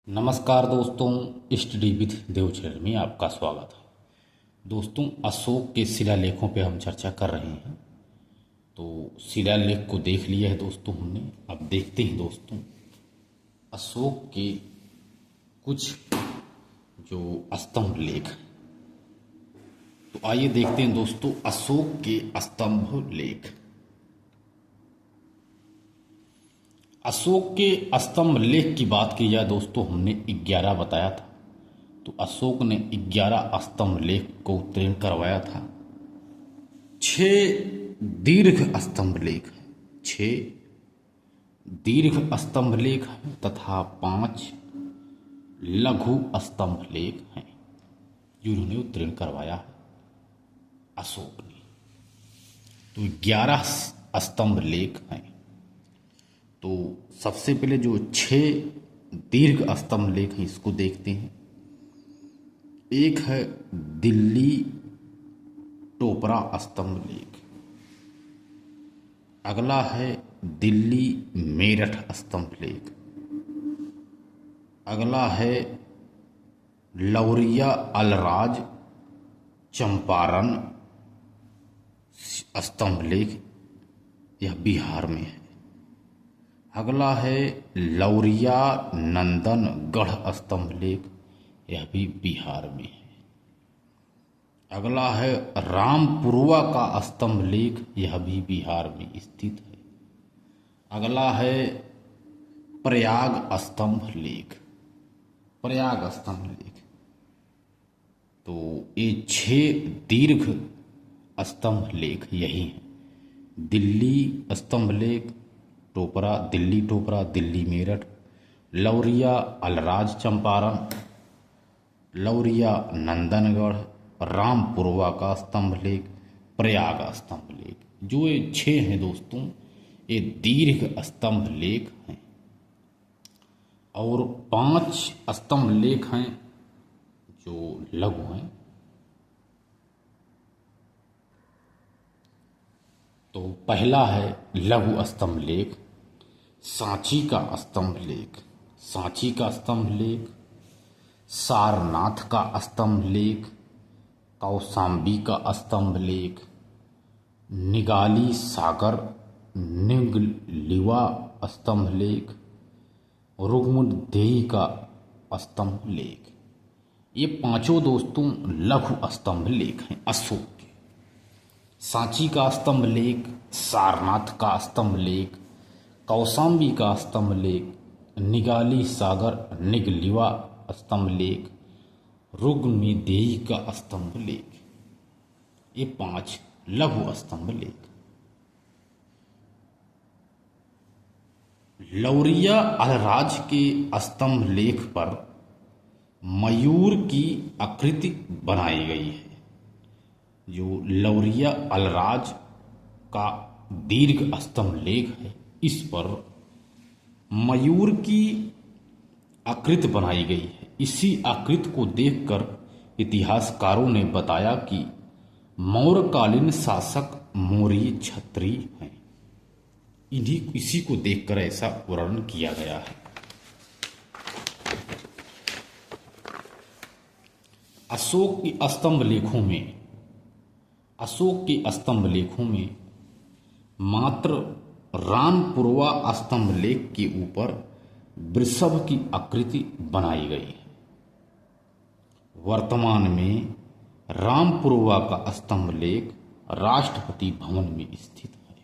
नमस्कार दोस्तों, study with Dev channel में आपका स्वागत है। दोस्तों, अशोक के शिलालेखों पे हम चर्चा कर रहे हैं। तो शिलालेख को देख लिया है दोस्तों हमने। अब देखते हैं दोस्तों अशोक के कुछ जो स्तंभ लेख हैं। तो आइए देखते हैं दोस्तों अशोक के स्तंभ लेख। अशोक के स्तंभ लेख की बात की जाए दोस्तों, हमने 11 बताया था। तो अशोक ने 11 स्तंभ लेख को उत्तीर्ण करवाया था। 6 दीर्घ स्तंभ लेख हैं, 6 दीर्घ स्तंभ लेख हैं तथा 5 लघु स्तंभ लेख हैं जिन्होंने उत्तीर्ण करवाया है अशोक ने। तो 11 स्तंभ लेख हैं। तो सबसे पहले जो 6 दीर्घ स्तंभ लेख हैं इसको देखते हैं। एक है दिल्ली टोपरा स्तंभ लेख, अगला है दिल्ली मेरठ स्तंभ लेख, अगला है लौरिया अलराज चंपारण स्तंभ लेख, यह बिहार में है। अगला है लौरिया नंदनगढ़ स्तंभ लेख, यह भी बिहार में है। अगला है रामपुरवा का स्तंभ लेख, यह भी बिहार में स्थित है। अगला है प्रयाग स्तंभ लेख, प्रयाग स्तंभ लेख। तो ये 6 दीर्घ स्तंभ लेख यही हैं। दिल्ली स्तंभ लेख, टोपरा, दिल्ली टोपरा, दिल्ली मेरठ, लौरिया अलराज चंपारण, लौरिया नंदनगढ़, रामपुरवा का स्तंभ लेख, प्रयाग स्तंभ लेख। जो ये 6 हैं दोस्तों, ये दीर्घ स्तंभ लेख हैं। और 5 स्तंभ लेख हैं जो लघु हैं। तो पहला है लघु स्तंभ लेख, सांची का स्तंभ लेख, सांची का स्तंभ लेख, सारनाथ का स्तंभ लेख, कौशाम्बी का स्तंभ लेख, निगाली सागर निगलिवा स्तंभ लेख, रुग्मदेही का स्तंभ लेख। ये पांचों दोस्तों लघु स्तंभ लेख हैं अशोक के। सांची का स्तंभ लेख, सारनाथ का स्तंभ लेख, कौशाम्बी का स्तंभ लेख, निगाली सागर निगलिवा स्तंभ लेख, रुग्मदेही का स्तंभ लेख, ये 5 लघु स्तंभ लेख। लौरिया अलराज के स्तंभ लेख पर मयूर की आकृति बनाई गई है। जो लौरिया अलराज का दीर्घ स्तंभ लेख है, इस पर मयूर की आकृति बनाई गई है। इसी आकृति को देखकर इतिहासकारों ने बताया कि मौर्यकालीन शासक मौर्य क्षत्रिय हैं। इसी को देखकर ऐसा वर्णन किया गया है। अशोक के स्तंभ लेखों में, अशोक के स्तंभ लेखों में मात्र रामपुरवा स्तंभ लेख के ऊपर वृषभ की आकृति बनाई गई है। वर्तमान में रामपुरवा का स्तंभ लेख राष्ट्रपति भवन में स्थित है।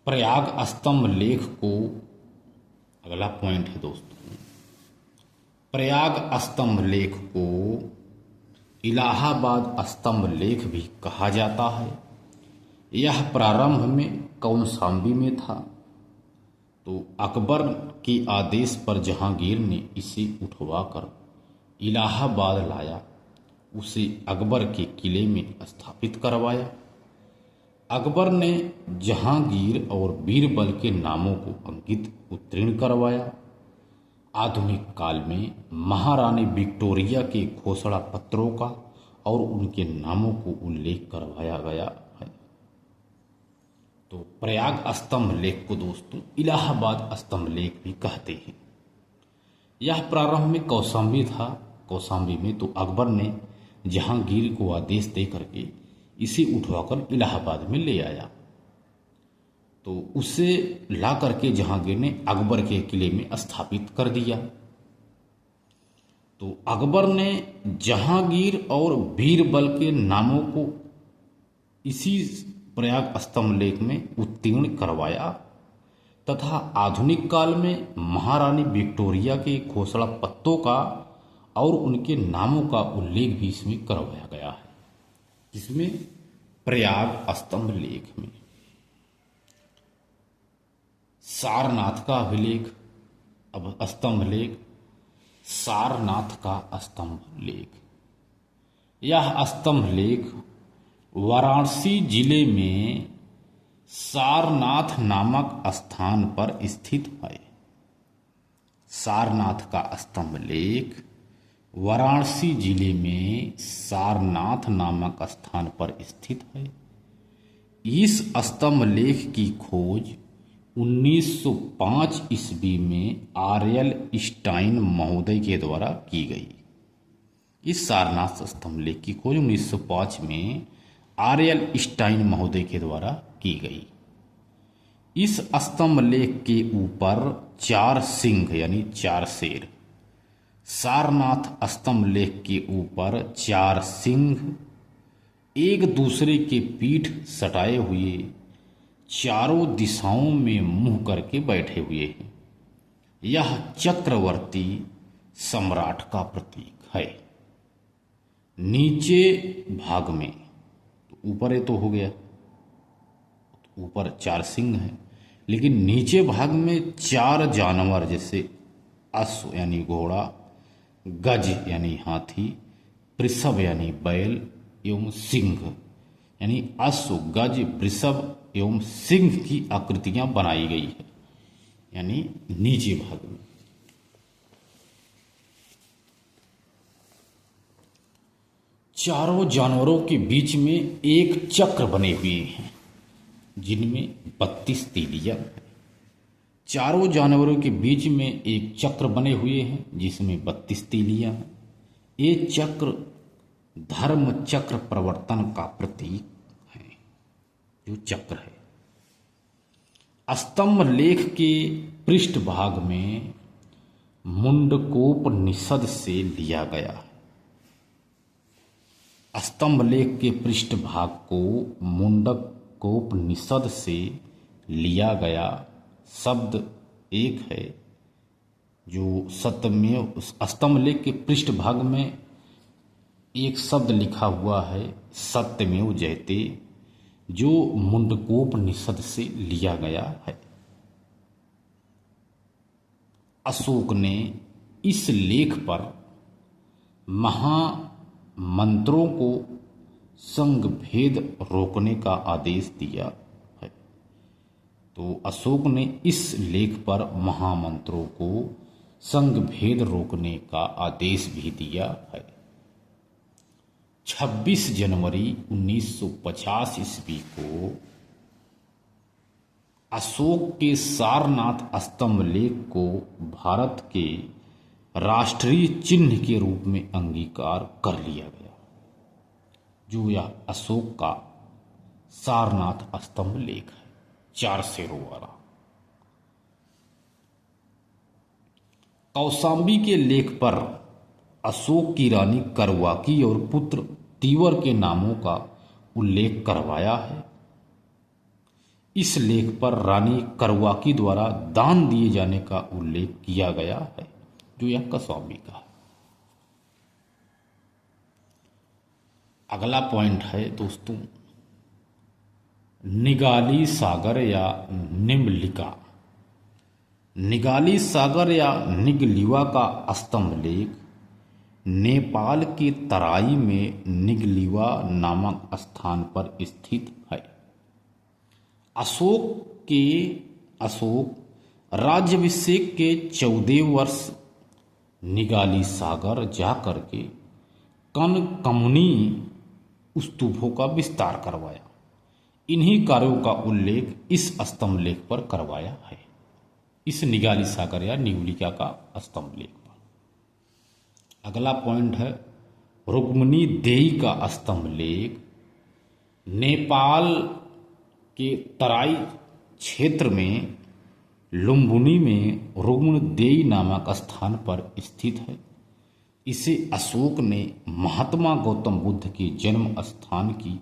प्रयाग स्तंभ लेख को, अगला पॉइंट है दोस्तों, प्रयाग स्तंभ लेख को इलाहाबाद स्तंभ लेख भी कहा जाता है। यह प्रारंभ में कौशाम्बी में था। तो अकबर के आदेश पर जहांगीर ने इसे उठवाकर इलाहाबाद लाया, उसे अकबर के किले में स्थापित करवाया। अकबर ने जहांगीर और बीरबल के नामों को अंकित उत्तीर्ण करवाया। आधुनिक काल में महारानी विक्टोरिया के घोषणा पत्रों का और उनके नामों को उल्लेख करवाया गया है। तो प्रयाग स्तंभ लेख को दोस्तों इलाहाबाद स्तंभ लेख भी कहते हैं। यह प्रारंभ में कौशाम्बी था। कौशाम्बी में तो अकबर ने जहांगीर को आदेश दे करके इसे उठवाकर इलाहाबाद में ले आया। तो उसे ला करके जहांगीर ने अकबर के किले में स्थापित कर दिया। तो अकबर ने जहांगीर और बीरबल के नामों को इसी प्रयाग स्तंभ लेख में उत्तीर्ण करवाया तथा आधुनिक काल में महारानी विक्टोरिया के घोषणा पत्रों का और उनके नामों का उल्लेख भी इसमें करवाया गया है। इसमें प्रयाग स्तंभ लेख में सारनाथ का अभिलेख, अब स्तंभ लेख, सारनाथ का स्तंभ लेख। यह स्तंभ लेख वाराणसी जिले में सारनाथ नामक स्थान पर स्थित है। सारनाथ का स्तंभ लेख वाराणसी जिले में सारनाथ नामक स्थान पर स्थित है। इस स्तंभ लेख की खोज 1905 ईस्वी में आर्यल स्टाइन महोदय के द्वारा की गई। इस सारनाथ स्तंभ लेख की खोज 1905 में आर्यल स्टाइन महोदय के द्वारा की गई। इस स्तंभ लेख के ऊपर 4 सिंह यानी 4 शेर, सारनाथ स्तंभ लेख के ऊपर 4 सिंह एक दूसरे के पीठ सटाए हुए चारों दिशाओं में मुंह करके बैठे हुए हैं। यह चक्रवर्ती सम्राट का प्रतीक है। नीचे भाग में ऊपर तो हो गया, ऊपर 4 सिंह हैं, लेकिन नीचे भाग में 4 जानवर जैसे अश्व यानी घोड़ा, गज यानी हाथी, वृषभ यानी बैल एवं सिंह यानी अश्व, गज, वृषभ एवं सिंह की आकृतियां बनाई गई है, यानी नीचे भाग में। चारों जानवरों के बीच में एक चक्र बने हुए हैं जिनमें 32 तीलियां हैं। चारों जानवरों के बीच में एक चक्र बने हुए हैं जिसमें 32 तीलियां हैं। ये चक्र धर्म चक्र प्रवर्तन का प्रतीक है। जो चक्र है स्तंभ लेख के पृष्ठभाग में मुंडकोपनिषद से लिया गया है। स्तंभ लेख के पृष्ठभाग को मुंडकोपनिषद से लिया गया शब्द एक है। जो सत्यमेव स्तंभ लेख के पृष्ठभाग में एक शब्द लिखा हुआ है सत्यमेव जयते, जो मुंडकोपनिषद से लिया गया है। अशोक ने इस लेख पर महामंत्रों को संघ भेद रोकने का आदेश दिया है। तो अशोक ने इस लेख पर महामंत्रों को संघ भेद रोकने का आदेश भी दिया है। 26 जनवरी 1950 ईस्वी को अशोक के सारनाथ स्तंभ लेख को भारत के राष्ट्रीय चिन्ह के रूप में अंगीकार कर लिया गया। जो यह अशोक का सारनाथ स्तंभ लेख है, 4 शेरों वाला। कौशाम्बी के लेख पर अशोक की रानी करवाकी और पुत्र तीवर के नामों का उल्लेख करवाया है। इस लेख पर रानी करवाकी द्वारा दान दिए जाने का उल्लेख किया गया है, जो यह कौशाम्बी का है। अगला पॉइंट है दोस्तों निगाली सागर या निम्लिका। निगाली सागर या निगलिवा का स्तंभ लेख नेपाल के तराई में निगलिवा नामक स्थान पर स्थित है। अशोक राज्याभिषेक के 14 वर्ष निगाली सागर जाकर के कनकमुनी स्तूपों का विस्तार करवाया। इन्हीं कार्यों का उल्लेख इस स्तंभ लेख पर करवाया है, इस निगाली सागर या निगुलिका का स्तंभ लेख पर। अगला पॉइंट है रुक्मिणी देई का स्तंभ लेख नेपाल के तराई क्षेत्र में लुम्बिनी में रुक्मिणीदेई नामक स्थान पर स्थित है। इसे अशोक ने महात्मा गौतम बुद्ध के जन्म स्थान की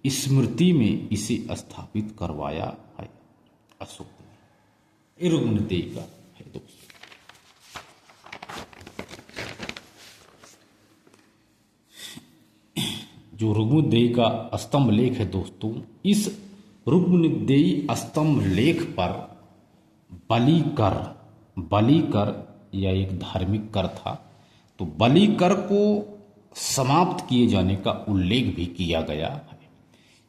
स्मृति में इसे स्थापित करवाया है। अशोक ने ये रुक्मिणीदेई का है दोस्तों। जो रुक्मिणीदेई का स्तंभ लेख है दोस्तों, इस रुक्मिणीदेई स्तंभ लेख पर बलिकर यह एक धार्मिक कर था, तो बलिकर को समाप्त किए जाने का उल्लेख भी किया गया है।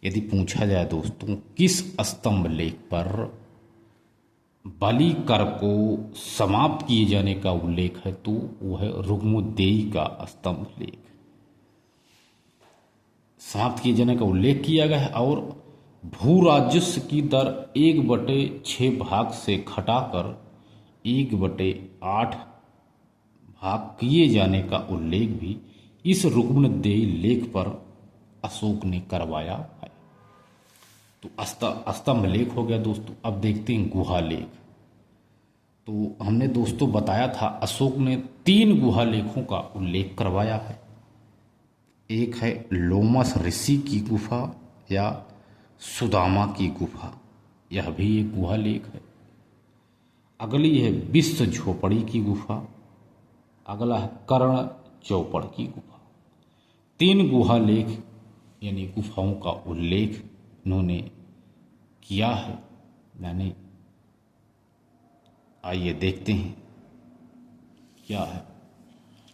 यदि पूछा जाए दोस्तों किस स्तंभ लेख पर बलिकर को समाप्त किए जाने का उल्लेख है, तो वह है रुक्मिणीदेई का स्तंभ लेख। समाप्त किए जाने का उल्लेख किया गया है और भू राजस्व की दर 1/6 भाग से घटाकर 1/8 भाग किए जाने का उल्लेख भी इस रुक्मिणीदेई लेख पर अशोक ने करवाया है। तो स्तंभ लेख हो गया दोस्तों। अब देखते हैं गुहा लेख। तो हमने दोस्तों बताया था अशोक ने 3 गुहा लेखों का उल्लेख करवाया है। एक है लोमस ऋषि की गुफा या सुदामा की गुफा, यह भी एक गुहा लेख है। अगली है विश्व झोपड़ी की गुफा, अगला है कर्ण चौपड़ की गुफा। 3 गुहा लेख यानी गुफाओं का उल्लेख इन्होंने किया है। यानी आइए देखते हैं क्या है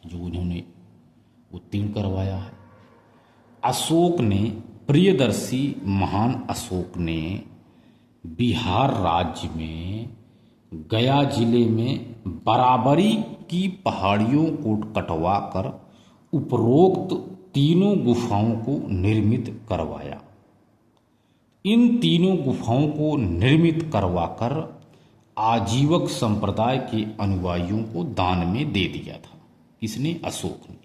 जो इन्होंने उत्तीर्ण करवाया है। अशोक ने प्रियदर्शी महान अशोक ने बिहार राज्य में गया जिले में बराबरी की पहाड़ियों को कटवाकर उपरोक्त 3 गुफाओं को निर्मित करवाया। इन 3 गुफाओं को निर्मित करवाकर आजीवक संप्रदाय के अनुयायियों को दान में दे दिया था। किसने? अशोक ने।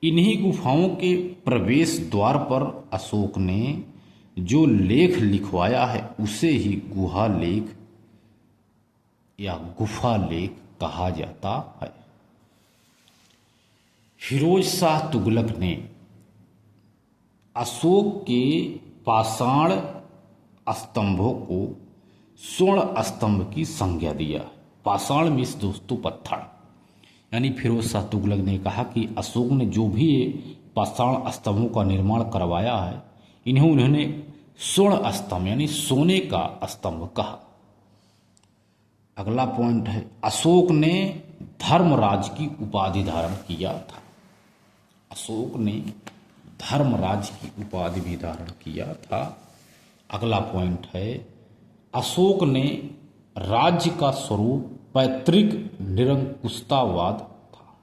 इन्हीं गुफाओं के प्रवेश द्वार पर अशोक ने जो लेख लिखवाया है उसे ही गुहा लेख या गुफा लेख कहा जाता है। फिरोज शाह तुगलक ने अशोक के पाषाण स्तंभों को स्वर्ण स्तंभ की संज्ञा दिया। पाषाण मीन्स दोस्तों पत्थर। यानी फिरोज शाह तुगलक ने कहा कि अशोक ने जो भी पाषाण स्तंभों का निर्माण करवाया है इन्हें उन्होंने स्वर्ण स्तंभ यानी सोने का स्तंभ कहा। अगला पॉइंट है अशोक ने धर्मराज की उपाधि धारण किया था। अशोक ने धर्मराज की उपाधि भी धारण किया था। अगला पॉइंट है अशोक ने राज्य का स्वरूप पैतृक निरंकुशतावाद था।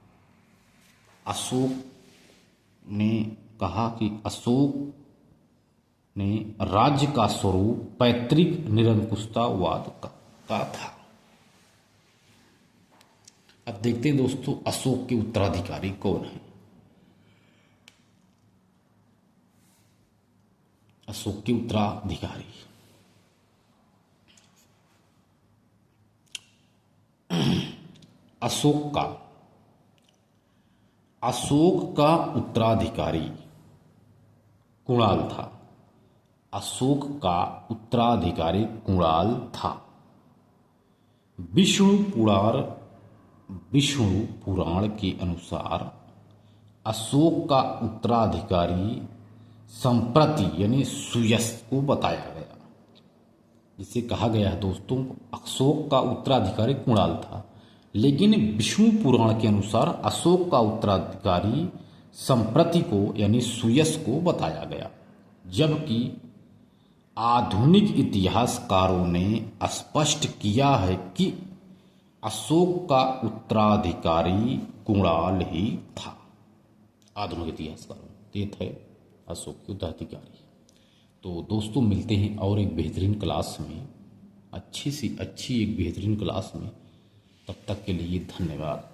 अशोक ने कहा कि अशोक ने राज्य का स्वरूप पैतृक निरंकुशतावाद का था। अब देखते हैं दोस्तों अशोक के उत्तराधिकारी कौन है। अशोक के उत्तराधिकारी अशोक का उत्तराधिकारी कुणाल था। अशोक का उत्तराधिकारी कुणाल था। विष्णु पुराण के अनुसार अशोक का उत्तराधिकारी संप्रति यानी सुयश को बताया गया। जिसे कहा गया है दोस्तों अशोक का उत्तराधिकारी कुणाल था, लेकिन विष्णु पुराण के अनुसार अशोक का उत्तराधिकारी संप्रति को यानी सुयश को बताया गया। जबकि आधुनिक इतिहासकारों ने स्पष्ट किया है कि अशोक का उत्तराधिकारी कुणाल ही था। आधुनिक इतिहासकारों ये थे अशोक के उत्तराधिकारी। तो दोस्तों मिलते हैं और एक बेहतरीन क्लास में, अच्छी सी अच्छी एक बेहतरीन क्लास में। तब तक के लिए धन्यवाद।